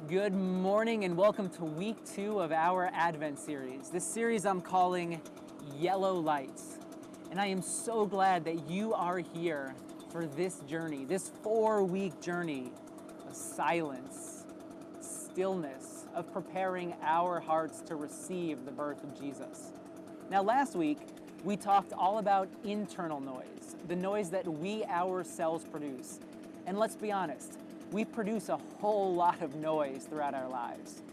Good morning and welcome to week 2 of our Advent series. This series I'm calling Yellow Lights. And I am so glad that you are here for this journey, this 4-week journey of silence, stillness, of preparing our hearts to receive the birth of Jesus. Now last week, we talked all about internal noise, the noise that we ourselves produce. And let's be honest, we produce a whole lot of noise throughout our lives.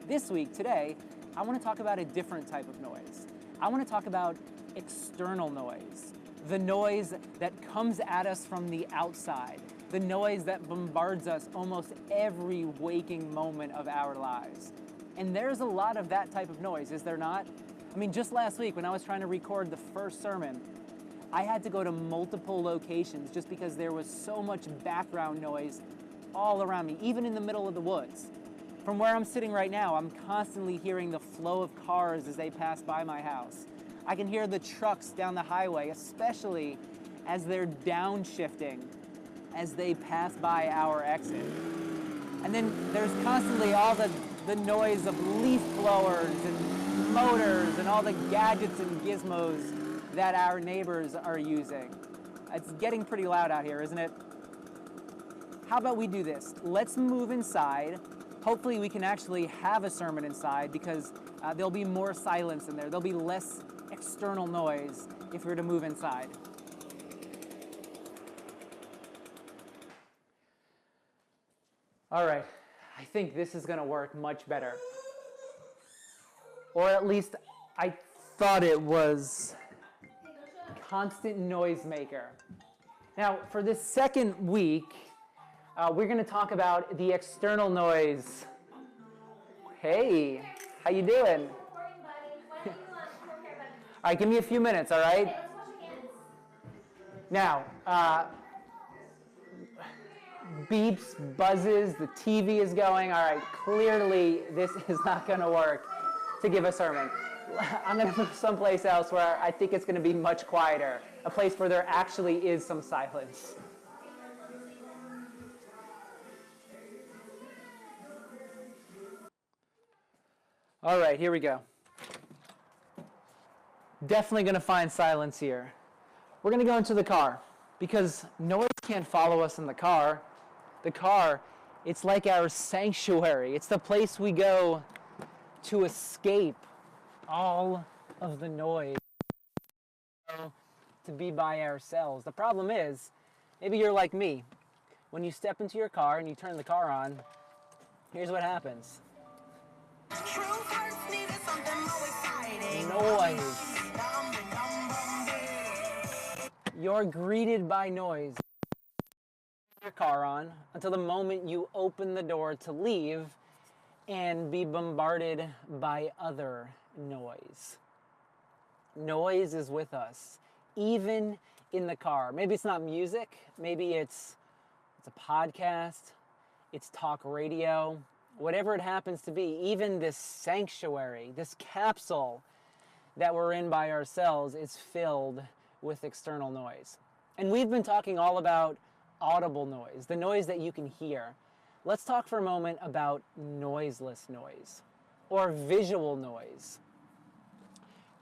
This week, today, I want to talk about a different type of noise. I want to talk about external noise, the noise that comes at us from the outside, the noise that bombards us almost every waking moment of our lives. And there's a lot of that type of noise, is there not? I mean, just last week when I was trying to record the first sermon, I had to go to multiple locations just because there was so much background noise all around me, even in the middle of the woods. From where I'm sitting right now, I'm constantly hearing the flow of cars as they pass by my house. I can hear the trucks down the highway, especially as they're downshifting as they pass by our exit. And then there's constantly all the noise of leaf blowers and motors and all the gadgets and gizmos that our neighbors are using. It's getting pretty loud out here, isn't it? How about we do this? Let's move inside. Hopefully we can actually have a sermon inside because there'll be more silence in there. There'll be less external noise if we were to move inside. All right, I think this is gonna work much better. Or at least I thought it was. Constant noisemaker. Now, for this second week, we're going to talk about the external noise. Hey, how you doing? All right, give me a few minutes, all right? Okay, let's wash your hands. Now, beeps, buzzes, the TV is going. All right, clearly this is not going to work to give a sermon. I'm going to move someplace else where I think it's going to be much quieter, a place where there actually is some silence. All right, here we go. Definitely going to find silence here. We're going to go into the car because noise can't follow us in the car. The car, it's like our sanctuary. It's the place we go to escape all of the noise, to be by ourselves. The problem is, maybe you're like me. When you step into your car and you turn the car on, here's what happens. Noise. You're greeted by noise. Your car on until the moment you open the door to leave and be bombarded by other noise. Noise is with us, even in the car. Maybe it's not music, maybe it's a podcast, it's talk radio, whatever it happens to be. Even this sanctuary, this capsule that we're in by ourselves is filled with external noise. And we've been talking all about audible noise, the noise that you can hear. Let's talk for a moment about noiseless noise or visual noise.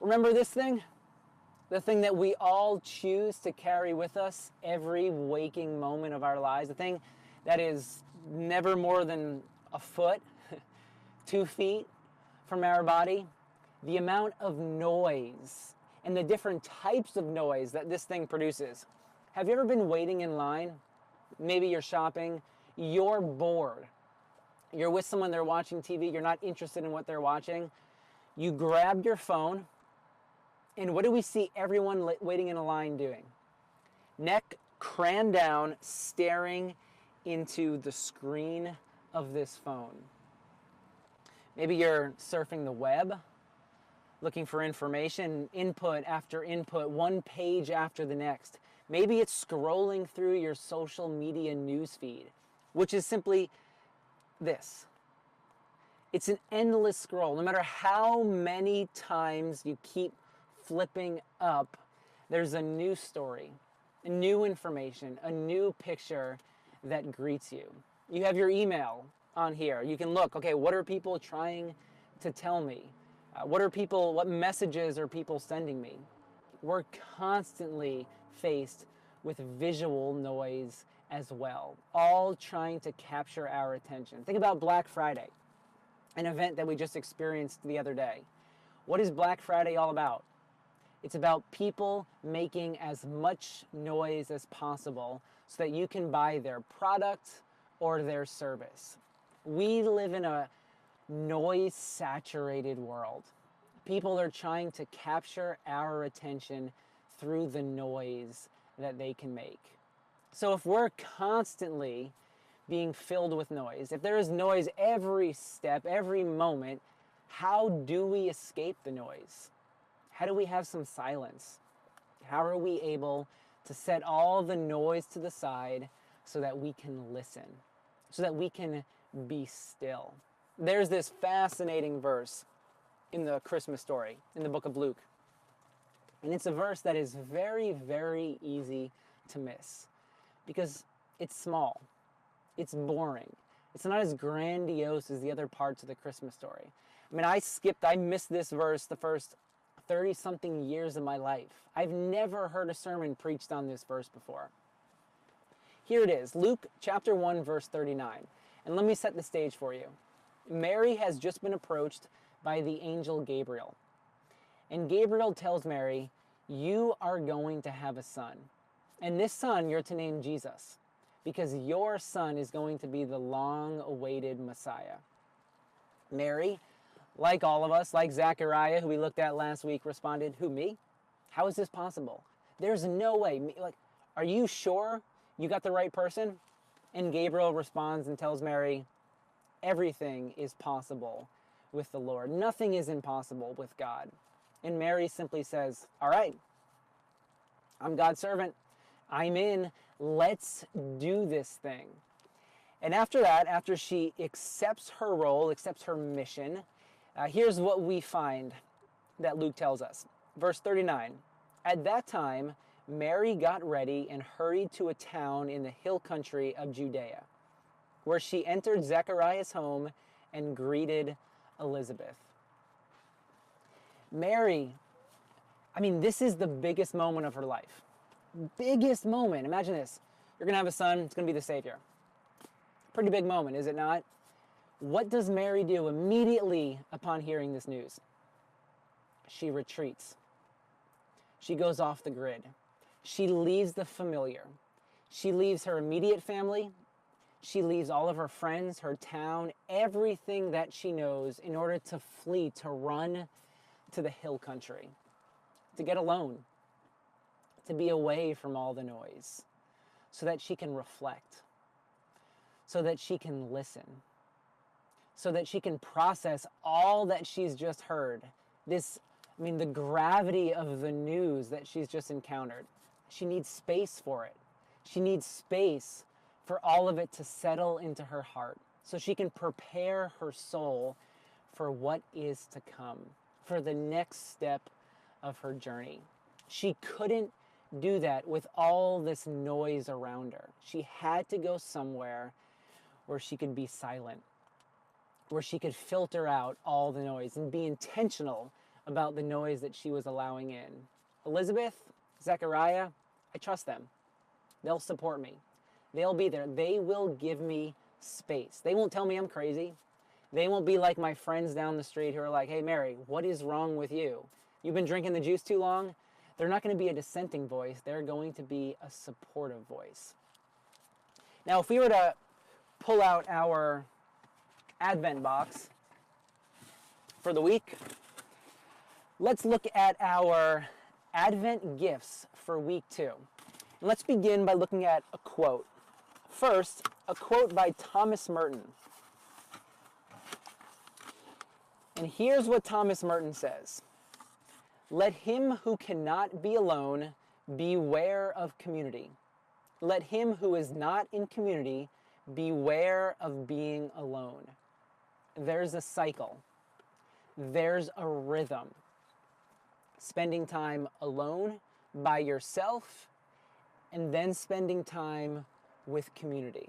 Remember this thing? The thing that we all choose to carry with us every waking moment of our lives, the thing that is never more than a foot, 2 feet from our body. The amount of noise and the different types of noise that this thing produces. Have you ever been waiting in line? Maybe you're shopping, you're bored. You're with someone, they're watching TV, you're not interested in what they're watching. You grab your phone, and what do we see everyone waiting in a line doing? Neck crammed down, staring into the screen of this phone. Maybe you're surfing the web, looking for information, input after input, one page after the next. Maybe it's scrolling through your social media newsfeed, which is simply this. It's an endless scroll. No matter how many times you keep flipping up, there's a new story, new information, a new picture that greets you. You have your email on here. You can look, okay, what are people trying to tell me? What messages are people sending me? We're constantly faced with visual noise as well, all trying to capture our attention. Think about Black Friday, an event that we just experienced the other day. What is Black Friday all about? It's about people making as much noise as possible so that you can buy their product or their service. We live in a noise-saturated world. People are trying to capture our attention through the noise that they can make. So if we're constantly being filled with noise, if there is noise every step, every moment, how do we escape the noise? How do we have some silence? How are we able to set all the noise to the side so that we can listen, so that we can be still? There's this fascinating verse in the Christmas story, in the book of Luke. And it's a verse that is very, very easy to miss because it's small, it's boring. It's not as grandiose as the other parts of the Christmas story. I mean, I missed this verse the first 30-something years of my life. I've never heard a sermon preached on this verse before. Here it is, Luke chapter 1, verse 39. And let me set the stage for you. Mary has just been approached by the angel Gabriel. And Gabriel tells Mary, you are going to have a son. And this son you're to name Jesus, because your son is going to be the long-awaited Messiah. Mary, like all of us, like Zechariah, who we looked at last week, responded, who, me? How is this possible? There's no way. Like, are you sure you got the right person? And Gabriel responds and tells Mary, everything is possible with the Lord. Nothing is impossible with God. And Mary simply says, all right, I'm God's servant. I'm in. Let's do this thing. And after that, after she accepts her role, accepts her mission, here's what we find that Luke tells us. Verse 39, at that time, Mary got ready and hurried to a town in the hill country of Judea, where she entered Zechariah's home and greeted Elizabeth. Mary, this is the biggest moment of her life. Biggest moment. Imagine this. You're going to have a son. It's going to be the Savior. Pretty big moment, is it not? What does Mary do immediately upon hearing this news? She retreats. She goes off the grid. She leaves the familiar. She leaves her immediate family. She leaves all of her friends, her town, everything that she knows in order to flee, to run to the hill country, to get alone, to be away from all the noise, so that she can reflect, so that she can listen, so that she can process all that she's just heard. The gravity of the news that she's just encountered. She needs space for it. She needs space for all of it to settle into her heart so she can prepare her soul for what is to come, for the next step of her journey. She couldn't do that with all this noise around her. She had to go somewhere where she could be silent, where she could filter out all the noise and be intentional about the noise that she was allowing in. Elizabeth, Zechariah, I trust them. They'll support me. They'll be there. They will give me space. They won't tell me I'm crazy. They won't be like my friends down the street who are like, hey, Mary, what is wrong with you? You've been drinking the juice too long? They're not going to be a dissenting voice. They're going to be a supportive voice. Now, if we were to pull out our Advent box for the week, let's look at our Advent gifts for week 2. And let's begin by looking at a quote. First, a quote by Thomas Merton. And here's what Thomas Merton says. Let him who cannot be alone beware of community. Let him who is not in community beware of being alone. There's a cycle. There's a rhythm. Spending time alone by yourself and then spending time with community.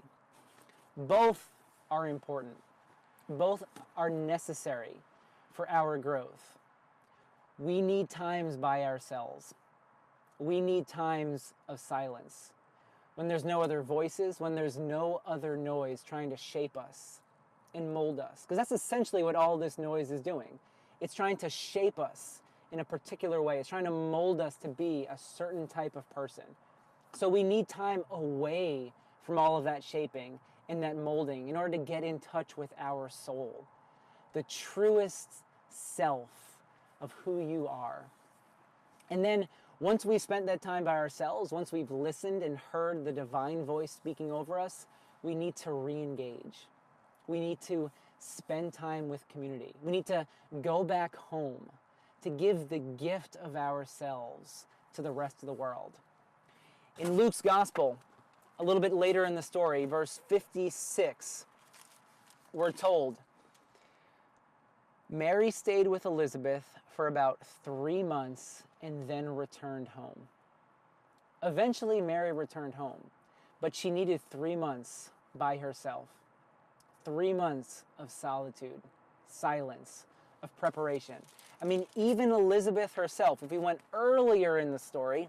Both are important. Both are necessary for our growth. We need times by ourselves. We need times of silence. When there's no other voices, when there's no other noise trying to shape us and mold us. Because that's essentially what all this noise is doing. It's trying to shape us in a particular way. It's trying to mold us to be a certain type of person. So we need time away from all of that shaping and that molding in order to get in touch with our soul, the truest self of who you are. And then once we've spent that time by ourselves, once we've listened and heard the divine voice speaking over us, we need to re-engage. We need to spend time with community. We need to go back home to give the gift of ourselves to the rest of the world. In Luke's gospel, a little bit later in the story, verse 56, we're told, Mary stayed with Elizabeth for about 3 months and then returned home. Eventually, Mary returned home, but she needed 3 months by herself. 3 months of solitude, silence, of preparation. I mean, even Elizabeth herself, if we went earlier in the story,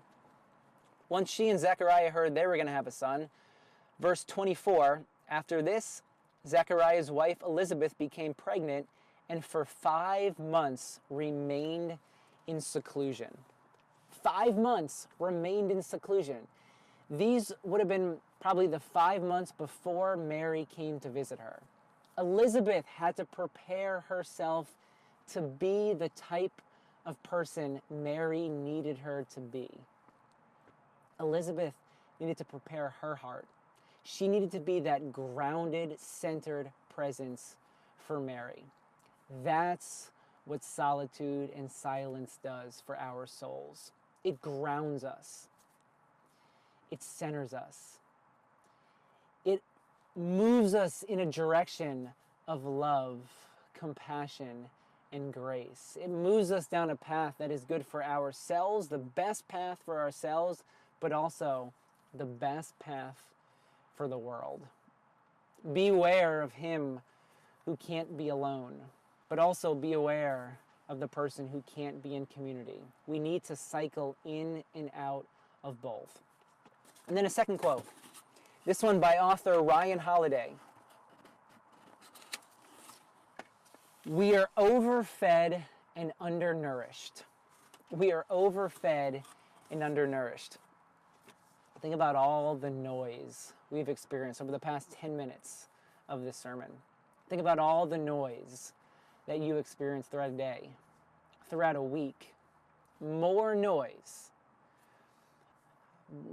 once she and Zechariah heard they were going to have a son, verse 24, after this, Zechariah's wife Elizabeth became pregnant and for 5 months remained in seclusion. 5 months remained in seclusion. These would have been probably the 5 months before Mary came to visit her. Elizabeth had to prepare herself to be the type of person Mary needed her to be. Elizabeth needed to prepare her heart. She needed to be that grounded, centered presence for Mary. That's what solitude and silence does for our souls. It grounds us. It centers us. It moves us in a direction of love, compassion, and grace. It moves us down a path that is good for ourselves, the best path for ourselves, but also the best path for the world. Beware of him who can't be alone, but also be aware of the person who can't be in community. We need to cycle in and out of both. And then a second quote. This one by author Ryan Holiday. We are overfed and undernourished. We are overfed and undernourished. Think about all the noise we've experienced over the past 10 minutes of this sermon. Think about all the noise that you experience throughout a day, throughout a week. More noise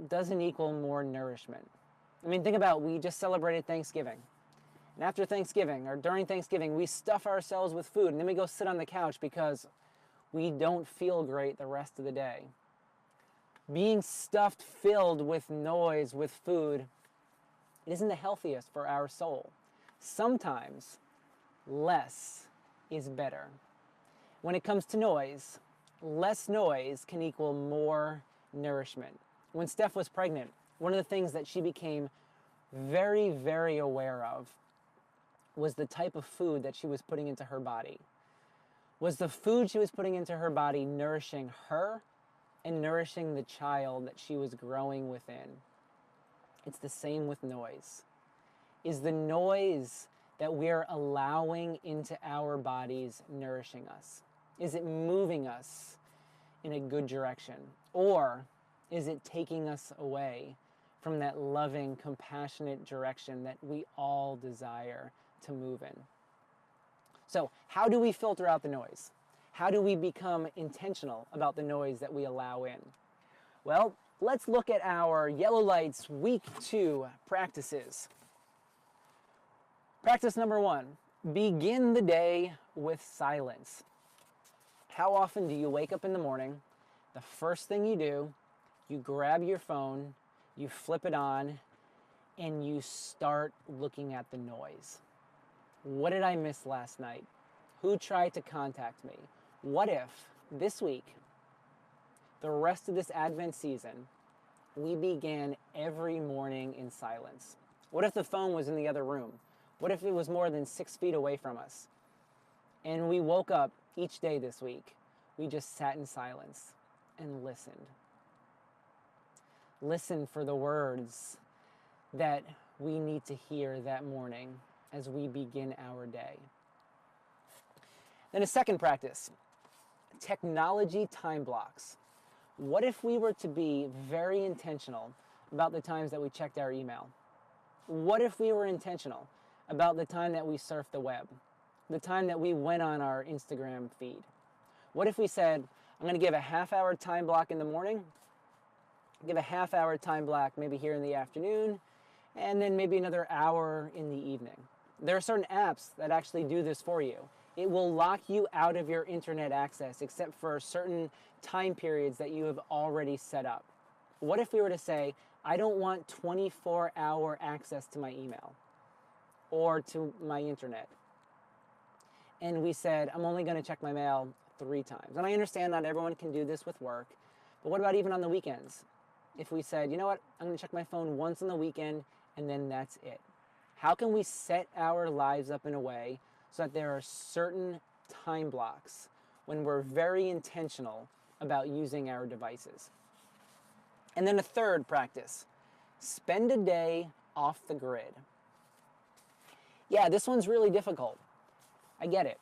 doesn't equal more nourishment. I mean, think about, we just celebrated Thanksgiving. And after Thanksgiving, or during Thanksgiving, we stuff ourselves with food, and then we go sit on the couch because we don't feel great the rest of the day. Being stuffed, filled with noise, with food, it isn't the healthiest for our soul. Sometimes less is better. When it comes to noise, less noise can equal more nourishment. When Steph was pregnant, one of the things that she became very, very aware of was the type of food that she was putting into her body. Was the food she was putting into her body nourishing her and nourishing the child that she was growing within? It's the same with noise. Is the noise that we're allowing into our bodies nourishing us? Is it moving us in a good direction? Or is it taking us away from that loving, compassionate direction that we all desire to move in? So, how do we filter out the noise? How do we become intentional about the noise that we allow in? Well, let's look at our Yellow Lights Week 2 practices. Practice number 1, begin the day with silence. How often do you wake up in the morning, the first thing you do, you grab your phone, you flip it on, and you start looking at the noise? What did I miss last night? Who tried to contact me? What if this week, the rest of this Advent season, we began every morning in silence? What if the phone was in the other room? What if it was more than 6 feet away from us? And we woke up each day this week. We just sat in silence and listened. Listen for the words that we need to hear that morning as we begin our day. Then a second practice, technology time blocks. What if we were to be very intentional about the times that we checked our email? What if we were intentional about the time that we surfed the web, the time that we went on our Instagram feed? What if we said, I'm going to give a half-hour time block in the morning, give a half-hour time block maybe here in the afternoon, and then maybe another hour in the evening. There are certain apps that actually do this for you. It will lock you out of your internet access except for certain time periods that you have already set up. What if we were to say, I don't want 24-hour access to my email or to my internet? And we said, I'm only going to check my mail 3 times. And I understand not everyone can do this with work, but what about even on the weekends? If we said, you know what, I'm going to check my phone once on the weekend and then that's it. How can we set our lives up in a way so that there are certain time blocks when we're very intentional about using our devices? And then a third practice, spend a day off the grid. Yeah, this one's really difficult. I get it.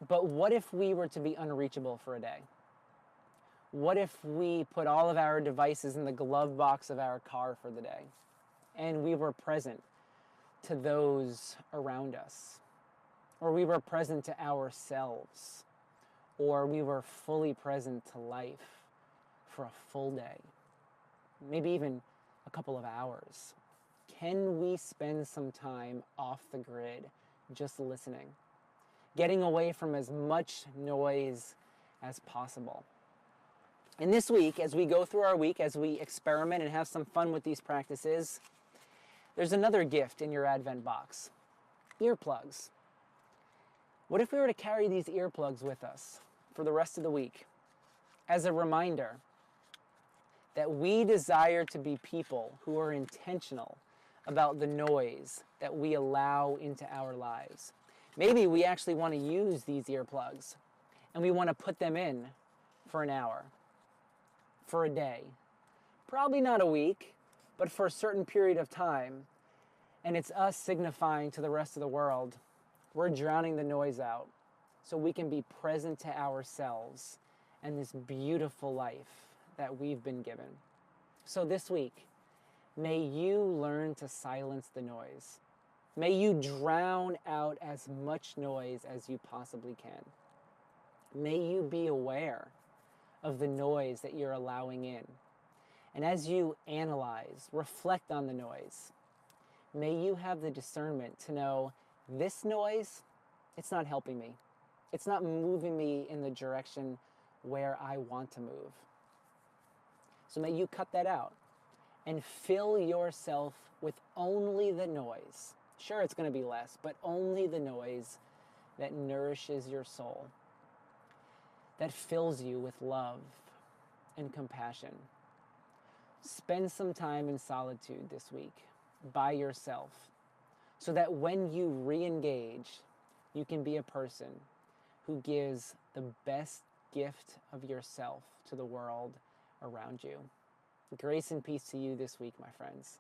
But what if we were to be unreachable for a day? What if we put all of our devices in the glove box of our car for the day and we were present to those around us? Or we were present to ourselves? Or we were fully present to life for a full day? Maybe even a couple of hours. Can we spend some time off the grid just listening? Getting away from as much noise as possible. And this week, as we go through our week, as we experiment and have some fun with these practices, there's another gift in your Advent box. Earplugs. What if we were to carry these earplugs with us for the rest of the week as a reminder that we desire to be people who are intentional about the noise that we allow into our lives? Maybe we actually want to use these earplugs and we want to put them in for an hour, for a day, probably not a week, but for a certain period of time. And it's us signifying to the rest of the world, we're drowning the noise out so we can be present to ourselves and this beautiful life that we've been given. So this week, may you learn to silence the noise. May you drown out as much noise as you possibly can. May you be aware of the noise that you're allowing in. And as you analyze, reflect on the noise, may you have the discernment to know this noise, it's not helping me. It's not moving me in the direction where I want to move. So may you cut that out and fill yourself with only the noise. Sure, it's going to be less, but only the noise that nourishes your soul, that fills you with love and compassion. Spend some time in solitude this week by yourself so that when you re-engage, you can be a person who gives the best gift of yourself to the world around you. Grace and peace to you this week, my friends.